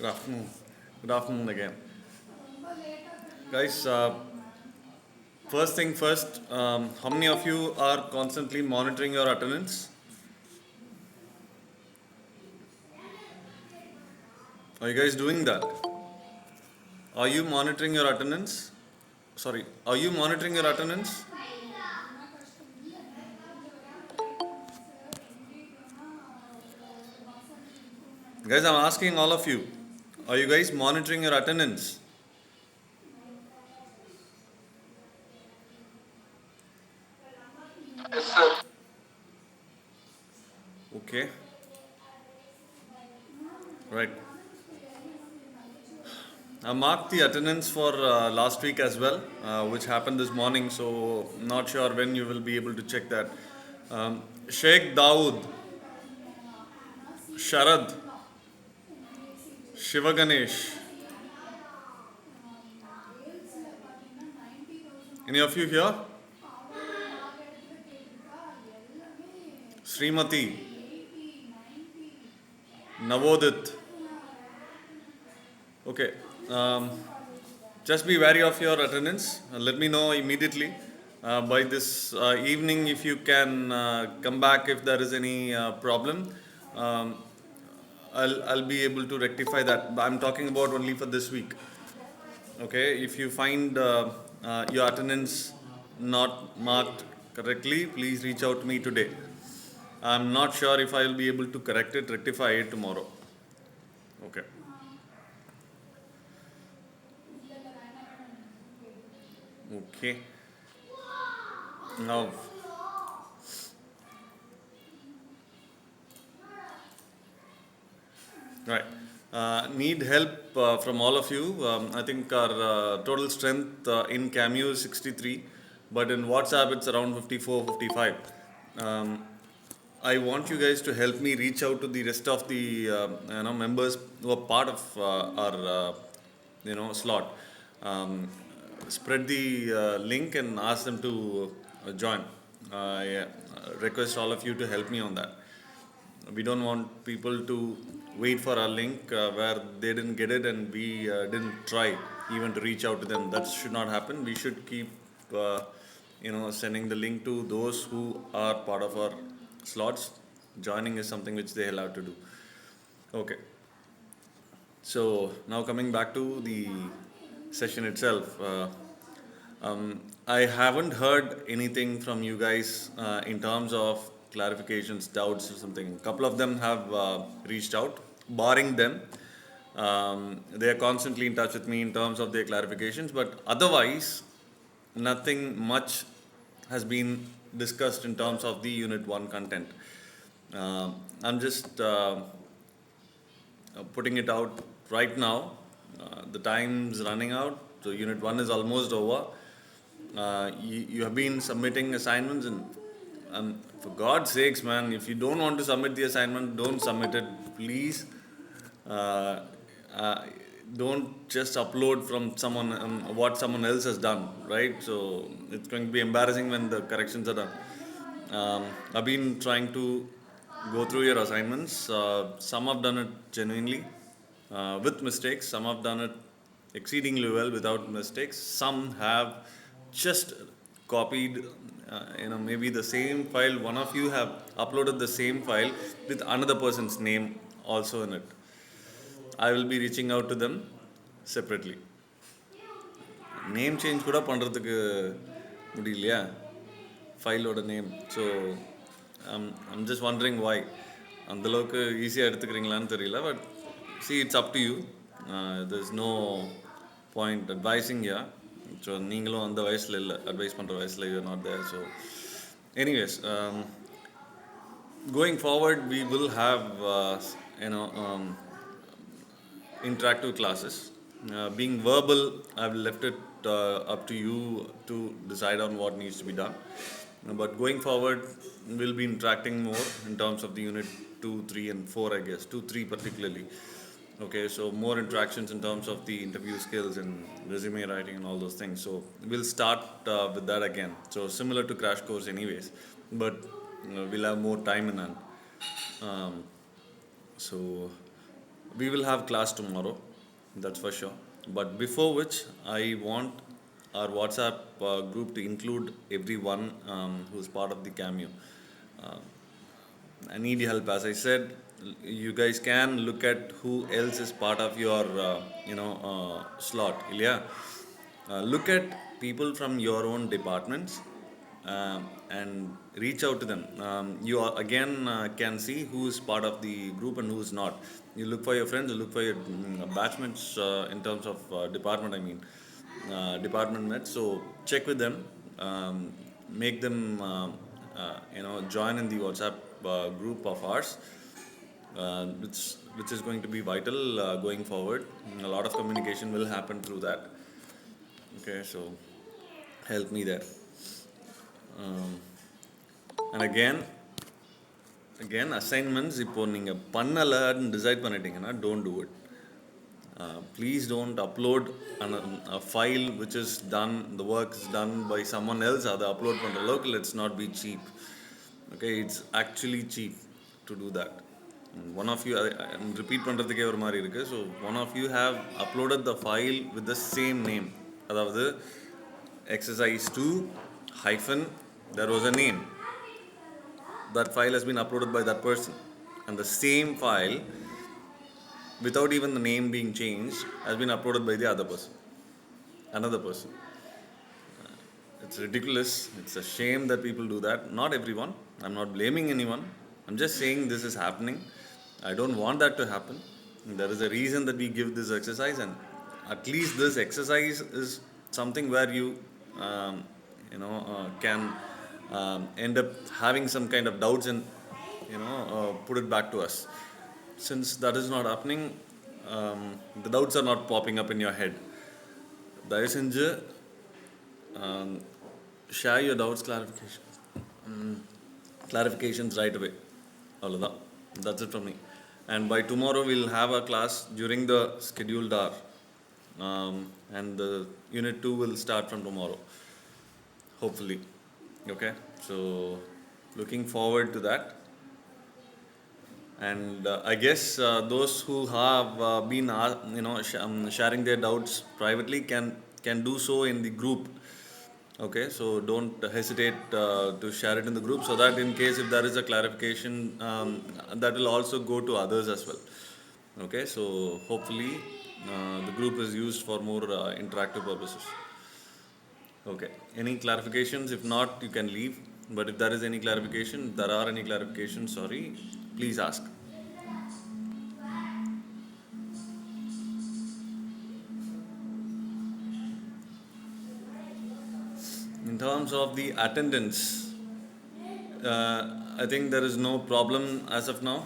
Good afternoon. Good afternoon again. Guys, first thing first, how many of you are constantly monitoring your attendance? Are you guys doing that? Are you monitoring your attendance? Sorry, are you monitoring your attendance? Guys, I'm asking all of you. Are you guys monitoring your attendance? Yes, sir. Okay, right. I marked the attendance for last week as well, which happened this morning, so not sure when you will be able to check that. Sheikh Dawood, Sharad, Shiva Ganesh. Any of you here? Srimati, Navodit. Okay. Um, just be wary of your attendance. Let me know immediately by this evening if you can come back if there is any problem. Um, I'll be able to rectify that. I'm talking about only for this week. Okay. If you find your attendance not marked correctly, please reach out to me today. I'm not sure if I will be able to correct it, rectify it tomorrow. Okay. Okay. Now, right. Need help from all of you. I think our total strength in Cameo is 63, but in WhatsApp it's around 54, 55. Um, I want you guys to help me reach out to the rest of the members who are part of our slot. Um, Spread the link and ask them to join. I request all of you to help me on that. We don't want people to wait for our link where they didn't get it and we didn't try even to reach out to them. That should not happen. We should keep sending the link to those who are part of our slots. Joining is something which they allowed to do. Okay. So now coming back to the session itself, I haven't heard anything from you guys in terms of clarifications, doubts, or something. A couple of them have reached out, barring them. They are constantly in touch with me in terms of their clarifications, but otherwise, nothing much has been discussed in terms of the Unit 1 content. I'm just putting it out right now. The time's running out, so Unit 1 is almost over. You have been submitting assignments, and for God's sakes, man, if you don't want to submit the assignment, don't submit it, please. Uh, uh, don't just upload from someone what someone else has done, right? So it's going to be embarrassing when the corrections are done. I've been trying to go through your assignments. Some have done it genuinely with mistakes. Some have done it exceedingly well without mistakes. Some have just copied, maybe the same file. One of you have uploaded the same file with another person's name also in it. I will be reaching out to them separately. Name change கூட பண்ணுறதுக்கு முடியலையா ஃபைலோட name so I'm just wondering why அந்தளவுக்கு ஈஸியாக எடுத்துக்கிறீங்களான்னு தெரியல but see it's up to you there is no point advising yeah so நீங்களும் அந்த வயசில் இல்லை அட்வைஸ் பண்ணுற வயசில் you're not there so anyways going forward we will have interactive classes. Being verbal, I've left it up to you to decide on what needs to be done. But going forward, we'll be interacting more in terms of the unit 2, 3, and 4, I guess. 2, 3 particularly. Okay, so more interactions in terms of the interview skills and resume writing and all those things. So we'll start with that again. So similar to Crash Course, anyways, but we'll have more time in hand. Um, so We will have class tomorrow, that's for sure. But before which, I want our WhatsApp group to include everyone who's part of the Cameo. Uh, I need help. As I said, you guys can look at who else is part of your, slot. Ilya, look at people from your own departments and reach out to them. Again can see who is part of the group and who is not. You look for your friends, you look for your batchmates in terms of department. I mean, department mates. So check with them. Make them, join in the WhatsApp group of ours, which is going to be vital going forward. A lot of communication will happen through that. Okay, so help me there. Um, and again assignments இப்போ நீங்கள் பண்ணலைன்னு decide பண்ணிட்டீங்கன்னா don't do it. Please don't upload a file which is done, the work is done by someone else. அதை upload பண்ணுற அளவுக்கு let's not be cheap. Okay, it's actually cheap to do that. One of you, repeat பண்ணுறதுக்கே ஒரு மாதிரி இருக்குது. So one of you have uploaded the file with the same name. அதாவது exercise 2 hyphen there was a name. That file has been uploaded by that person, and the same file without even the name being changed has been uploaded by the other person, another person. It's ridiculous. It's a shame that people do that. Not everyone. I'm not blaming anyone. I'm just saying this is happening. I don't want that to happen. There is a reason that we give this exercise, and at least this exercise is something where you can end up having some kind of doubts and put it back to us. Since that is not happening, the doubts are not popping up in your head. தயவு செஞ்சு share your doubts, clarifications right away. அவ்வளோதான். That's it from me. And by tomorrow we'll have a class during the scheduled hour. And the unit 2 will start from tomorrow, hopefully. Okay, so looking forward to that. And I guess those who have been sharing their doubts privately can do so in the group. Okay, so don't hesitate to share it in the group, so that in case if there is a clarification, that will also go to others as well. Okay, so hopefully the group is used for more interactive purposes. Okay, any clarifications? If not, you can leave. But if there is any clarification, if there are any clarifications, sorry, please ask. In terms of the attendance, I think there is no problem as of now.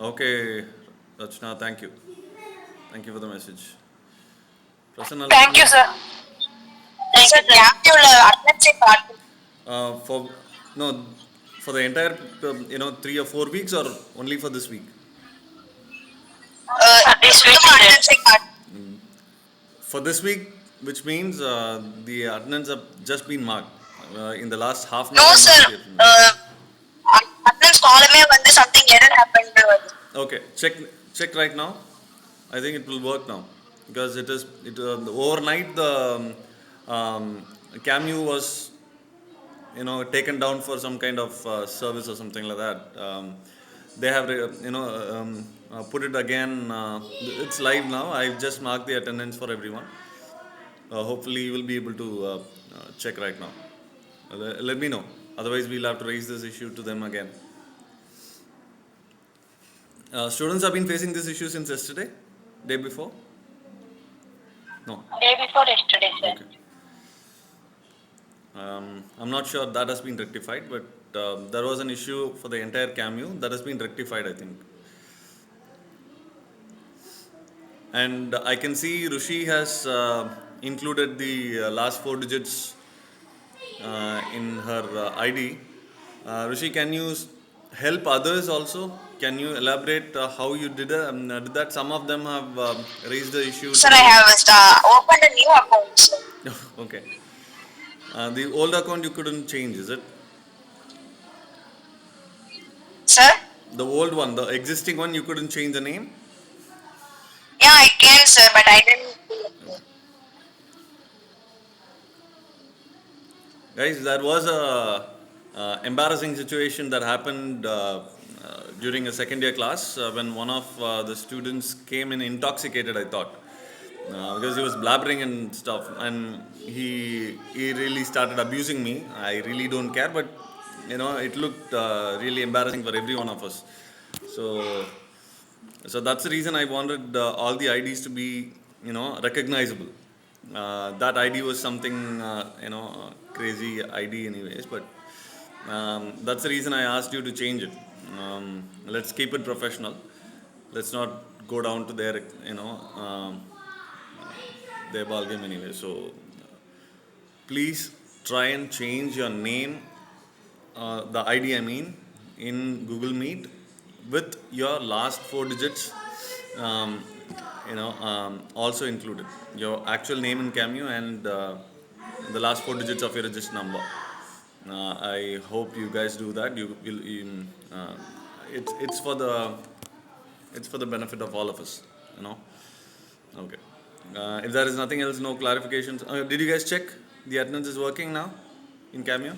Okay, Rachna, thank you. Thank you for the message. Prasanna, Thank you, sir. Sir, for no, for the entire 3 or 4 weeks, or only for this week? This week. For this week, which means the attendance have just been marked in the last half an hour. No, sir. Attendance column வந்து something error happened. Okay, check right now. I think it will work now, because overnight the Cameo was taken down for some kind of service or something like that. They have put it again. It's live now. I've just marked the attendance for everyone. Hopefully you will be able to check right now. Let me know, otherwise we'll have to raise this issue to them again. Students have been facing this issue since yesterday, day before? No. Day before yesterday, sir. Okay. I'm not sure that has been rectified, but there was an issue for the entire Cameo that has been rectified, I think. And I can see Rushi has included the last 4 digits in her ID. Rushi, can you help others also? Can you elaborate how you did that? Some of them have raised the issue. Sir, I have opened a new account, sir. Okay. The old account you couldn't change, is it? Sir? The old one, the existing one, you couldn't change the name? Yeah, I can, sir, but I didn't. Guys, there was a embarrassing situation that happened during a second year class when one of the students came in intoxicated, I thought. Because he was blabbering and stuff, and he really started abusing me. I really don't care, but it looked really embarrassing for every one of us. So so that's the reason I wanted all the IDs to be recognizable. That ID was something crazy ID anyways, but that's the reason I asked you to change it. Let's keep it professional. Let's not go down to their ball game anyway. So please try and change your name, the ID I mean, in Google Meet with your last four digits, um, also included. Your actual name in Cameo and the last four digits of your register number. I hope you guys do that. You will. It's for the benefit of all of us. You know. Okay. If there is nothing else, no clarifications. Did you guys check the attendance is working now in Cameo?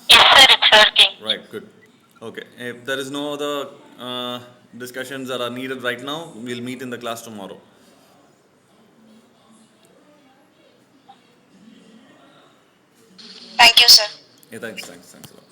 Yes, sir, it's working. Right. Good. Okay. If there is no other discussions that are needed right now, we'll meet in the class tomorrow. Thank you, sir. Yeah. Thanks. Thanks. Thanks a lot.